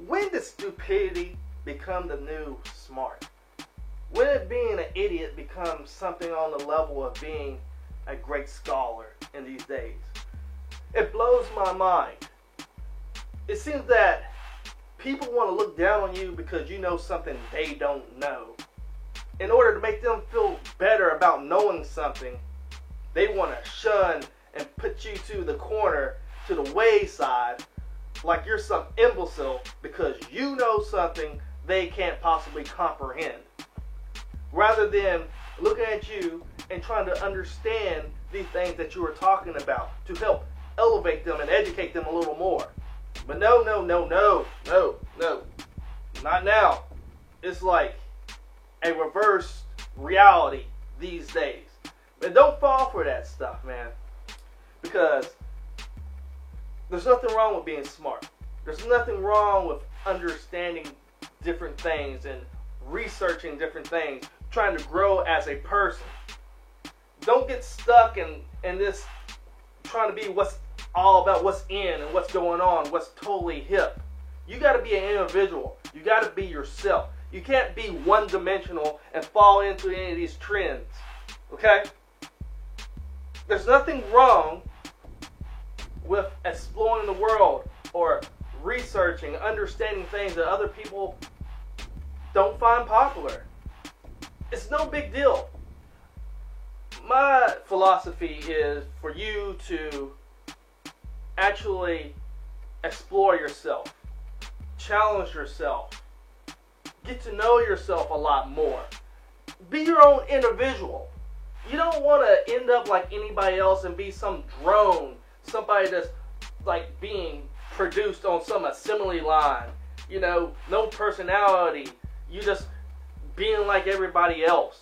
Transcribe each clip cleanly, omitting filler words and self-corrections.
When did stupidity become the new smart? When did being an idiot become something on the level of being a great scholar in these days? It blows my mind. It seems that people want to look down on you because you know something they don't know. In order to make them feel better about knowing something, they want to shun and put you to the corner, to the wayside, like you're some imbecile because you know something they can't possibly comprehend. Rather than looking at you and trying to understand these things that you were talking about to help elevate them and educate them a little more. But no, not now. It's like a reverse reality these days. But don't fall for that stuff, man. Because there's nothing wrong with being smart. There's nothing wrong with understanding different things and researching different things, trying to grow as a person. Don't get stuck in this trying to be what's all about what's in and what's going on, what's totally hip. You got to be an individual. You got to be yourself. You can't be one-dimensional and fall into any of these trends. Okay? There's nothing wrong with exploring the world or researching, understanding things that other people don't find popular. It's no big deal. My philosophy is for you to actually explore yourself, challenge yourself, get to know yourself a lot more. Be your own individual. You don't want to end up like anybody else and be some drone, somebody that's like being produced on some assembly line. You know, no personality. You just being like everybody else.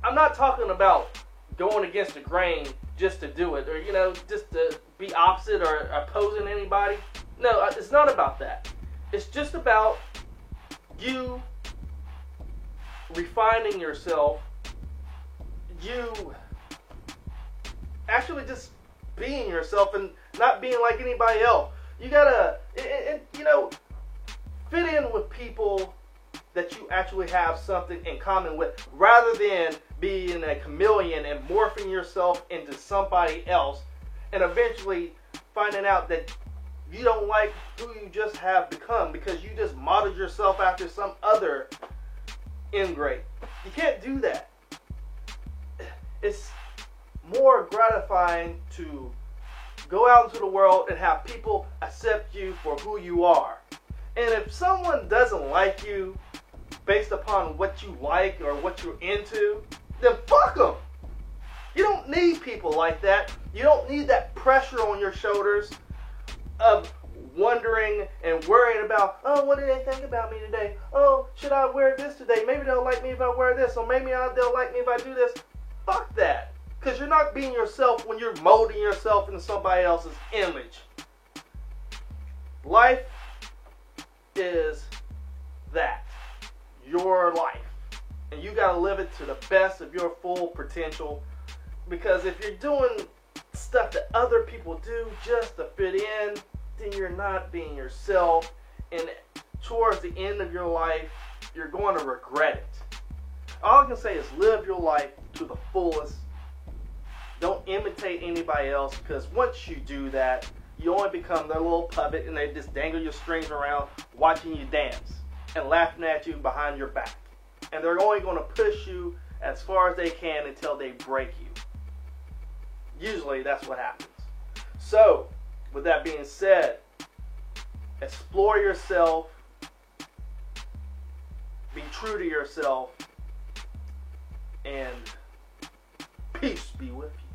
I'm not talking about going against the grain just to do it, or, you know, just to be opposite or opposing anybody. No, it's not about that. It's just about you refining yourself, you actually just being yourself and not being like anybody else. You gotta, you know, fit in with people that you actually have something in common with, rather than being a chameleon and morphing yourself into somebody else and eventually finding out that you don't like who you just have become because you just modeled yourself after some other ingrate. You can't do that. It's more gratifying to go out into the world and have people accept you for who you are. And if someone doesn't like you based upon what you like or what you're into, then fuck them. You don't need people like that. You don't need that pressure on your shoulders of wondering and worrying about, oh, what do they think about me today? Oh, should I wear this today? Maybe they'll like me if I wear this, or maybe they'll like me if I do this. Fuck that. Because you're not being yourself when you're molding yourself into somebody else's image. Life is that. Your life. And you got to live it to the best of your full potential. Because if you're doing stuff that other people do just to fit in, then you're not being yourself. And towards the end of your life, you're going to regret it. All I can say is live your life to the fullest. Don't imitate anybody else, because once you do that, you only become their little puppet and they just dangle your strings around watching you dance and laughing at you behind your back. And they're only going to push you as far as they can until they break you. Usually that's what happens. So, with that being said, explore yourself, be true to yourself, and peace be with you.